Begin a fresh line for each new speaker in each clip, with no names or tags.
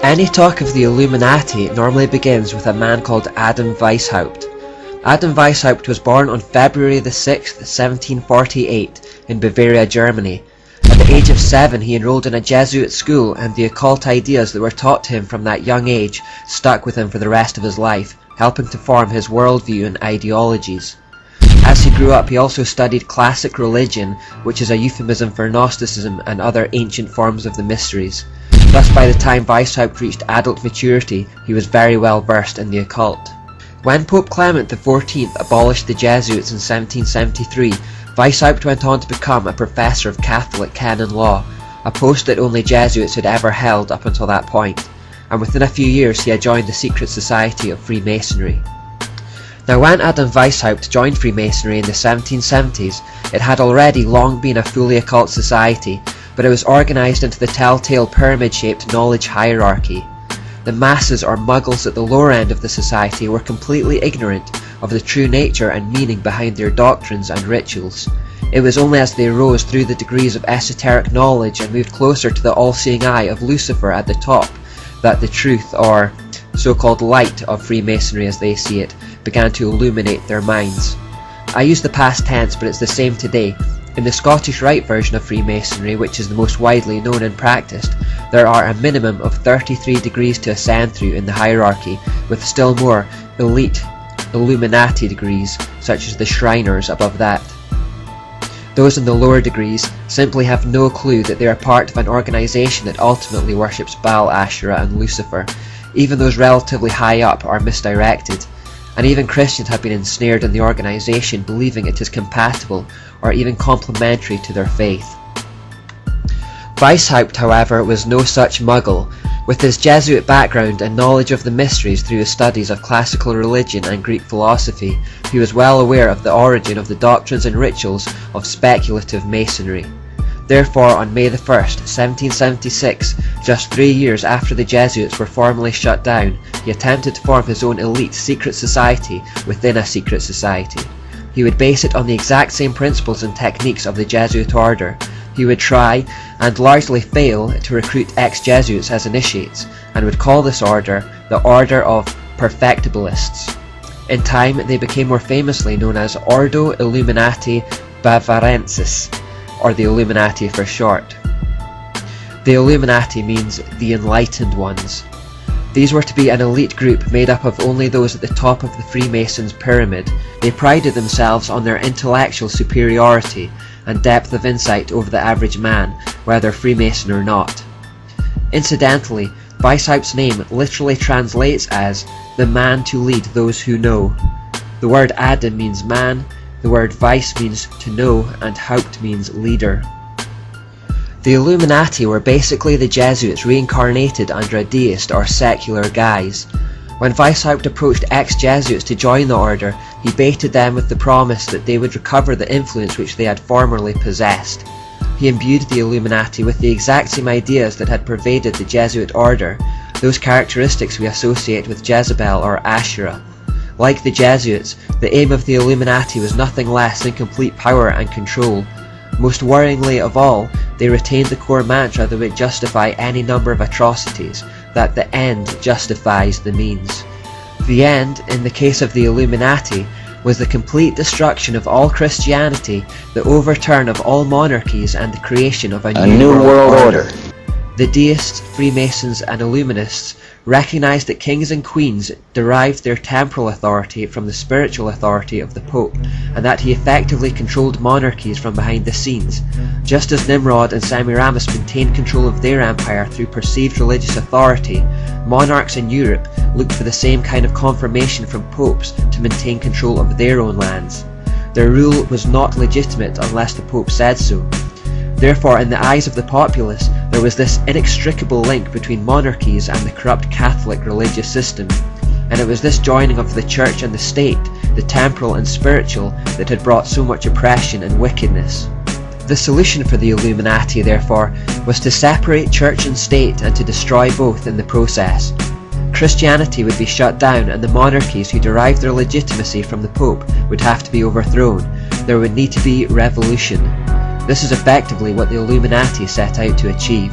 Any talk of the Illuminati normally begins with a man called Adam Weishaupt. Adam Weishaupt was born on February the 6th, 1748 in Bavaria, Germany. At the age of 7 he enrolled in a Jesuit school, and the occult ideas that were taught to him from that young age stuck with him for the rest of his life, helping to form his worldview and ideologies. As he grew up, he also studied classic religion, which is a euphemism for Gnosticism and other ancient forms of the mysteries. Thus, by the time Weishaupt reached adult maturity, he was very well versed in the occult. When Pope Clement XIV abolished the Jesuits in 1773, Weishaupt went on to become a professor of Catholic canon law, a post that only Jesuits had ever held up until that point, and within a few years he had joined the secret society of Freemasonry. Now, when Adam Weishaupt joined Freemasonry in the 1770s, it had already long been a fully occult society, but it was organised into the telltale pyramid-shaped knowledge hierarchy. The masses or muggles at the lower end of the society were completely ignorant of the true nature and meaning behind their doctrines and rituals. It was only as they rose through the degrees of esoteric knowledge and moved closer to the all-seeing eye of Lucifer at the top that the truth, or so-called light, of Freemasonry as they see it, began to illuminate their minds. I use the past tense, but it's the same today. In the Scottish Rite version of Freemasonry, which is the most widely known and practiced, there are a minimum of 33 degrees to ascend through in the hierarchy, with still more elite Illuminati degrees, such as the Shriners above that. Those in the lower degrees simply have no clue that they are part of an organisation that ultimately worships Baal, Asherah and Lucifer. Even those relatively high up are misdirected, and even Christians have been ensnared in the organisation, believing it is compatible or even complementary to their faith. Weishaupt, however, was no such muggle. With his Jesuit background and knowledge of the mysteries through his studies of classical religion and Greek philosophy, he was well aware of the origin of the doctrines and rituals of speculative masonry. Therefore, on May 1st, 1776, just 3 years after the Jesuits were formally shut down, he attempted to form his own elite secret society within a secret society. He would base it on the exact same principles and techniques of the Jesuit order. He would try, and largely fail, to recruit ex-Jesuits as initiates, and would call this order the Order of Perfectibilists. In time, they became more famously known as Ordo Illuminati Bavarensis, or the Illuminati for short. The Illuminati means the Enlightened Ones. These were to be an elite group made up of only those at the top of the Freemasons' pyramid. They prided themselves on their intellectual superiority and depth of insight over the average man, whether Freemason or not. Incidentally, Weishaupt's name literally translates as the man to lead those who know. The word Adam means man, the word Weiss means to know, and Haupt means leader. The Illuminati were basically the Jesuits reincarnated under a deist or secular guise. When Weishaupt approached ex-Jesuits to join the order, he baited them with the promise that they would recover the influence which they had formerly possessed. He imbued the Illuminati with the exact same ideas that had pervaded the Jesuit order, those characteristics we associate with Jezebel or Asherah. Like the Jesuits, the aim of the Illuminati was nothing less than complete power and control. Most worryingly of all, they retained the core mantra that would justify any number of atrocities, that the end justifies the means. The end, in the case of the Illuminati, was the complete destruction of all Christianity, the overturn of all monarchies, and the creation of a new world order. The deists, Freemasons and Illuminists recognized that kings and queens derived their temporal authority from the spiritual authority of the Pope, and that he effectively controlled monarchies from behind the scenes. Just as Nimrod and Semiramis maintained control of their empire through perceived religious authority, monarchs in Europe looked for the same kind of confirmation from popes to maintain control of their own lands. Their rule was not legitimate unless the Pope said so. Therefore, in the eyes of the populace, there was this inextricable link between monarchies and the corrupt Catholic religious system, and it was this joining of the church and the state, the temporal and spiritual, that had brought so much oppression and wickedness. The solution for the Illuminati, therefore, was to separate church and state and to destroy both in the process. Christianity would be shut down, and the monarchies who derived their legitimacy from the Pope would have to be overthrown. There would need to be revolution. This is effectively what the Illuminati set out to achieve.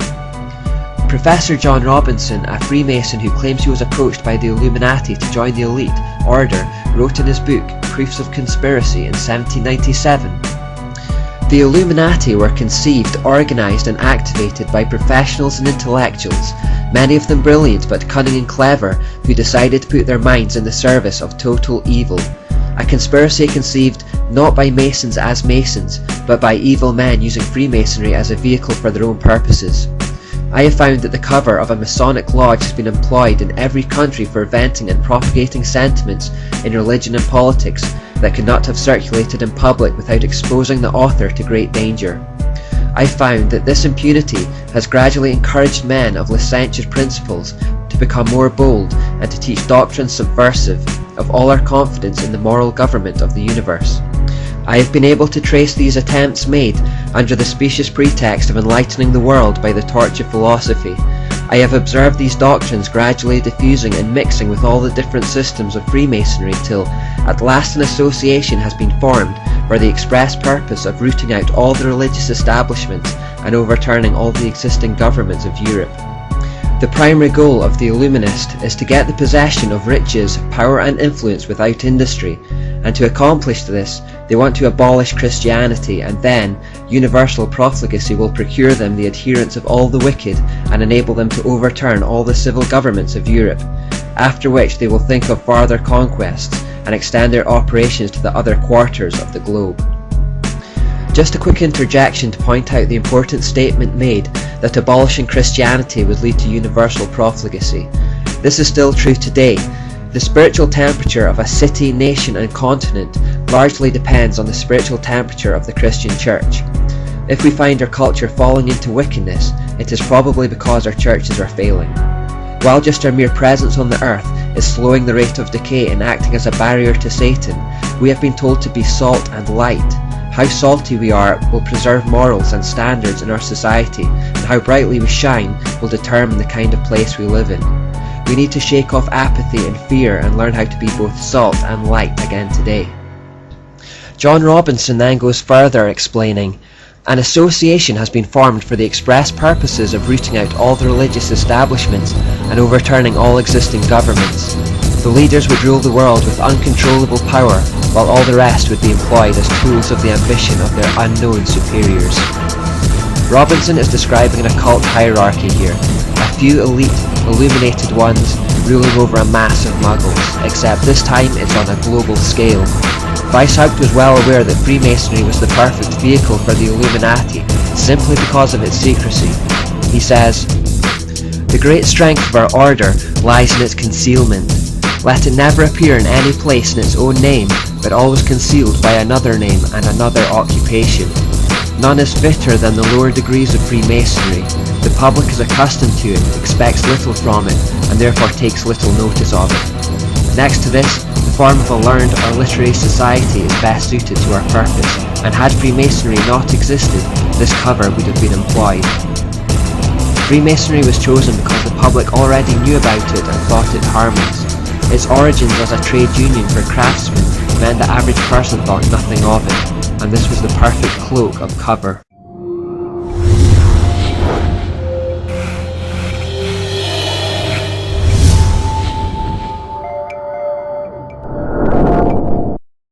Professor John Robinson, a Freemason who claims he was approached by the Illuminati to join the elite order, wrote in his book Proofs of Conspiracy in 1797. The Illuminati were conceived, organised and activated by professionals and intellectuals, many of them brilliant but cunning and clever, who decided to put their minds in the service of total evil. A conspiracy conceived not by Masons as Masons, but by evil men using Freemasonry as a vehicle for their own purposes. I have found that the cover of a Masonic lodge has been employed in every country for venting and propagating sentiments in religion and politics that could not have circulated in public without exposing the author to great danger. I found that this impunity has gradually encouraged men of licentious principles to become more bold and to teach doctrines subversive of all our confidence in the moral government of the universe. I have been able to trace these attempts made under the specious pretext of enlightening the world by the torch of philosophy. I have observed these doctrines gradually diffusing and mixing with all the different systems of Freemasonry till at last an association has been formed for the express purpose of rooting out all the religious establishments and overturning all the existing governments of Europe. The primary goal of the Illuminist is to get the possession of riches, power and influence without industry, and to accomplish this they want to abolish Christianity, and then universal profligacy will procure them the adherence of all the wicked and enable them to overturn all the civil governments of Europe, after which they will think of farther conquests and extend their operations to the other quarters of the globe. Just a quick interjection to point out the important statement made that abolishing Christianity would lead to universal profligacy. This is still true today. The spiritual temperature of a city, nation and continent largely depends on the spiritual temperature of the Christian Church. If we find our culture falling into wickedness, it is probably because our churches are failing. While just our mere presence on the earth is slowing the rate of decay and acting as a barrier to Satan, we have been told to be salt and light. How salty we are will preserve morals and standards in our society, and how brightly we shine will determine the kind of place we live in. We need to shake off apathy and fear and learn how to be both salt and light again today. John Robinson then goes further, explaining, an association has been formed for the express purposes of rooting out all the religious establishments and overturning all existing governments. The leaders would rule the world with uncontrollable power, while all the rest would be employed as tools of the ambition of their unknown superiors. Robinson is describing an occult hierarchy here, a few elite, illuminated ones ruling over a mass of muggles, except this time it's on a global scale. Weishaupt was well aware that Freemasonry was the perfect vehicle for the Illuminati, simply because of its secrecy. He says, "The great strength of our order lies in its concealment. Let it never appear in any place in its own name, but always concealed by another name and another occupation. None is fitter than the lower degrees of Freemasonry. The public is accustomed to it, expects little from it, and therefore takes little notice of it. Next to this, the form of a learned or literary society is best suited to our purpose, and had Freemasonry not existed, this cover would have been employed." Freemasonry was chosen because the public already knew about it and thought it harmless. Its origins as a trade union for craftsmen meant the average person thought nothing of it, and this was the perfect cloak of cover.